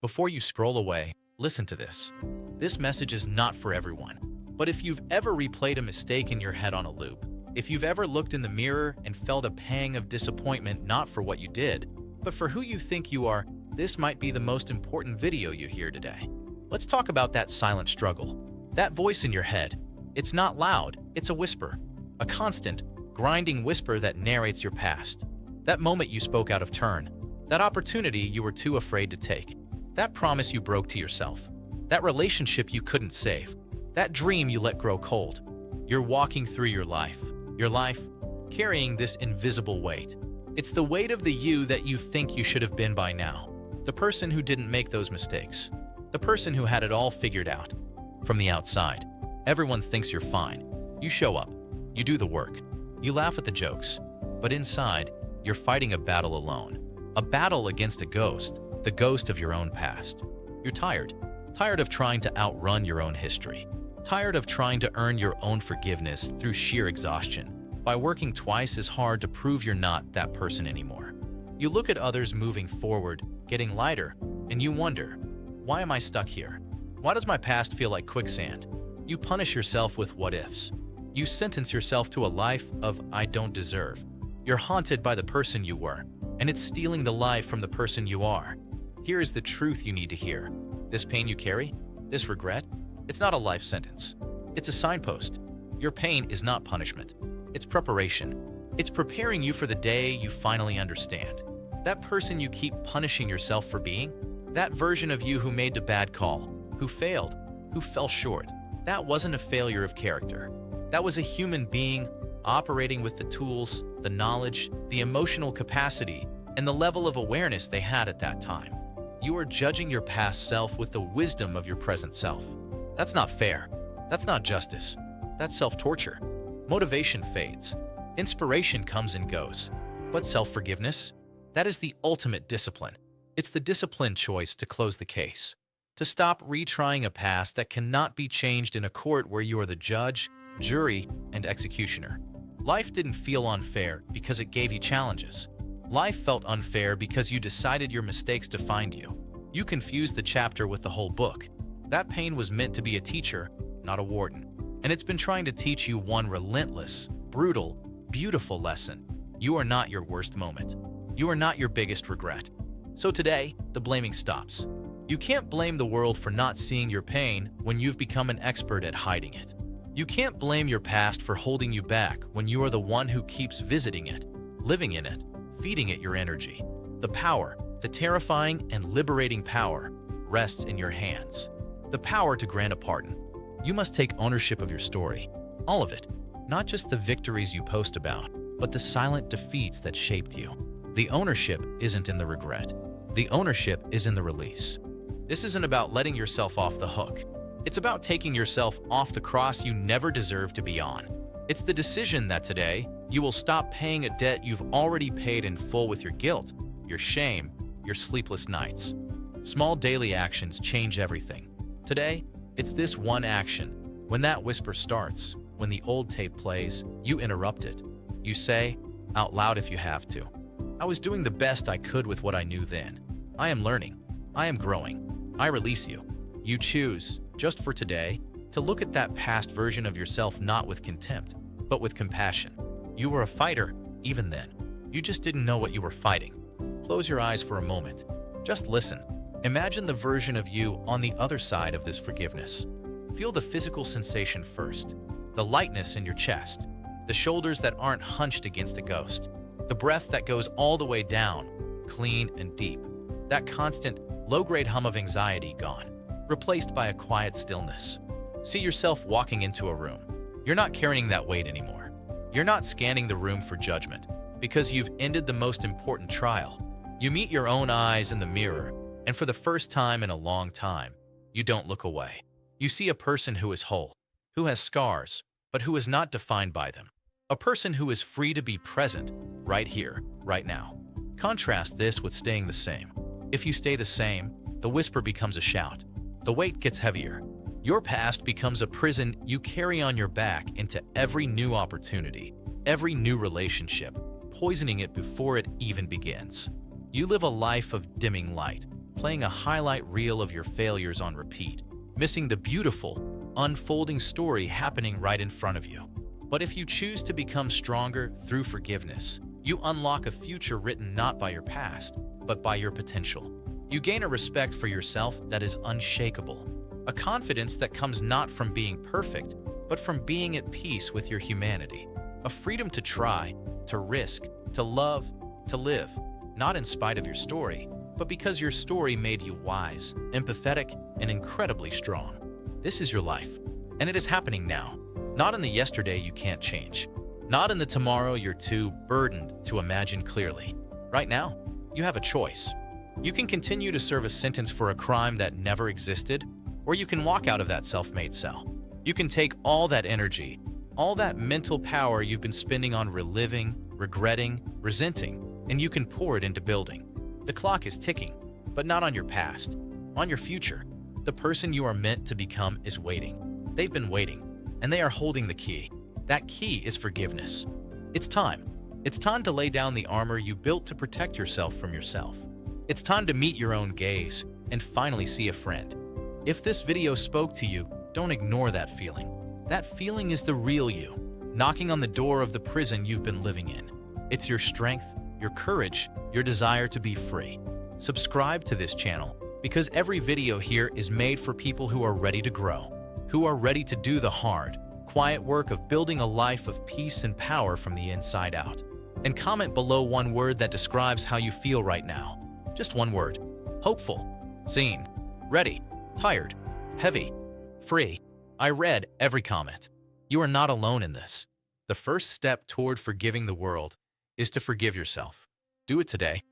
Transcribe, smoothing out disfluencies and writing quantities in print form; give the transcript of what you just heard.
Before you scroll away, listen to this. This message is not for everyone. But if you've ever replayed a mistake in your head on a loop, if you've ever looked in the mirror and felt a pang of disappointment not for what you did, but for who you think you are, this might be the most important video you hear today. Let's talk about that silent struggle. That voice in your head. It's not loud, it's a whisper. A constant, grinding whisper that narrates your past. That moment you spoke out of turn. That opportunity you were too afraid to take. That promise you broke to yourself. That relationship you couldn't save. That dream you let grow cold. You're walking through your life carrying this invisible weight. It's the weight of the you that you think you should have been by now. The person who didn't make those mistakes. The person who had it all figured out. From the outside, everyone thinks you're fine. You show up. You do the work. You laugh at the jokes. But inside, you're fighting a battle alone. A battle against a ghost, the ghost of your own past. You're tired. Tired of trying to outrun your own history. Tired of trying to earn your own forgiveness through sheer exhaustion, by working twice as hard to prove you're not that person anymore. You look at others moving forward, getting lighter, and you wonder, why am I stuck here? Why does my past feel like quicksand? You punish yourself with what-ifs. You sentence yourself to a life of I don't deserve. You're haunted by the person you were, and it's stealing the life from the person you are. Here is the truth you need to hear. This pain you carry, this regret, it's not a life sentence. It's a signpost. Your pain is not punishment. It's preparation. It's preparing you for the day you finally understand. That person you keep punishing yourself for being, that version of you who made the bad call, who failed, who fell short, that wasn't a failure of character. That was a human being operating with the tools, the knowledge, the emotional capacity, and the level of awareness they had at that time. You are judging your past self with the wisdom of your present self. That's not fair. That's not justice. That's self-torture. Motivation fades. Inspiration comes and goes. But self-forgiveness? That is the ultimate discipline. It's the disciplined choice to close the case. To stop retrying a past that cannot be changed in a court where you are the judge, jury, and executioner. Life didn't feel unfair because it gave you challenges. Life felt unfair because you decided your mistakes defined you. You confused the chapter with the whole book. That pain was meant to be a teacher, not a warden. And it's been trying to teach you one relentless, brutal, beautiful lesson. You are not your worst moment. You are not your biggest regret. So today, the blaming stops. You can't blame the world for not seeing your pain when you've become an expert at hiding it. You can't blame your past for holding you back when you are the one who keeps visiting it, living in it, feeding it your energy. The power, the terrifying and liberating power, rests in your hands. The power to grant a pardon. You must take ownership of your story. All of it. Not just the victories you post about, but the silent defeats that shaped you. The ownership isn't in the regret. The ownership is in the release. This isn't about letting yourself off the hook. It's about taking yourself off the cross you never deserved to be on. It's the decision that today, you will stop paying a debt you've already paid in full with your guilt, your shame, your sleepless nights. Small daily actions change everything. Today, it's this one action. When that whisper starts, when the old tape plays, you interrupt it. You say, out loud if you have to, I was doing the best I could with what I knew then. I am learning. I am growing. I release you. You choose, just for today, to look at that past version of yourself not with contempt, but with compassion. You were a fighter, even then. You just didn't know what you were fighting. Close your eyes for a moment. Just listen. Imagine the version of you on the other side of this forgiveness. Feel the physical sensation first. The lightness in your chest. The shoulders that aren't hunched against a ghost. The breath that goes all the way down, clean and deep. That constant, low-grade hum of anxiety gone, replaced by a quiet stillness. See yourself walking into a room. You're not carrying that weight anymore. You're not scanning the room for judgment, because you've ended the most important trial. You meet your own eyes in the mirror, and for the first time in a long time, you don't look away. You see a person who is whole, who has scars, but who is not defined by them. A person who is free to be present, right here, right now. Contrast this with staying the same. If you stay the same, the whisper becomes a shout. The weight gets heavier. Your past becomes a prison you carry on your back into every new opportunity, every new relationship, poisoning it before it even begins. You live a life of dimming light, playing a highlight reel of your failures on repeat, missing the beautiful, unfolding story happening right in front of you. But if you choose to become stronger through forgiveness, you unlock a future written not by your past, but by your potential. You gain a respect for yourself that is unshakable, a confidence that comes not from being perfect, but from being at peace with your humanity, a freedom to try, to risk, to love, to live, not in spite of your story, but because your story made you wise, empathetic, and incredibly strong. This is your life, and it is happening now, not in the yesterday you can't change, not in the tomorrow you're too burdened to imagine clearly. Right now, you have a choice. You can continue to serve a sentence for a crime that never existed, or you can walk out of that self-made cell. You can take all that energy, all that mental power you've been spending on reliving, regretting, resenting, and you can pour it into building. The clock is ticking, but not on your past, on your future. The person you are meant to become is waiting. They've been waiting, and they are holding the key. That key is forgiveness. It's time. It's time to lay down the armor you built to protect yourself from yourself. It's time to meet your own gaze and finally see a friend. If this video spoke to you, don't ignore that feeling. That feeling is the real you, knocking on the door of the prison you've been living in. It's your strength, your courage, your desire to be free. Subscribe to this channel because every video here is made for people who are ready to grow, who are ready to do the hard, quiet work of building a life of peace and power from the inside out. And comment below one word that describes how you feel right now. Just one word. Hopeful, seen, ready, tired, heavy, free. I read every comment. You are not alone in this. The first step toward forgiving the world is to forgive yourself. Do it today.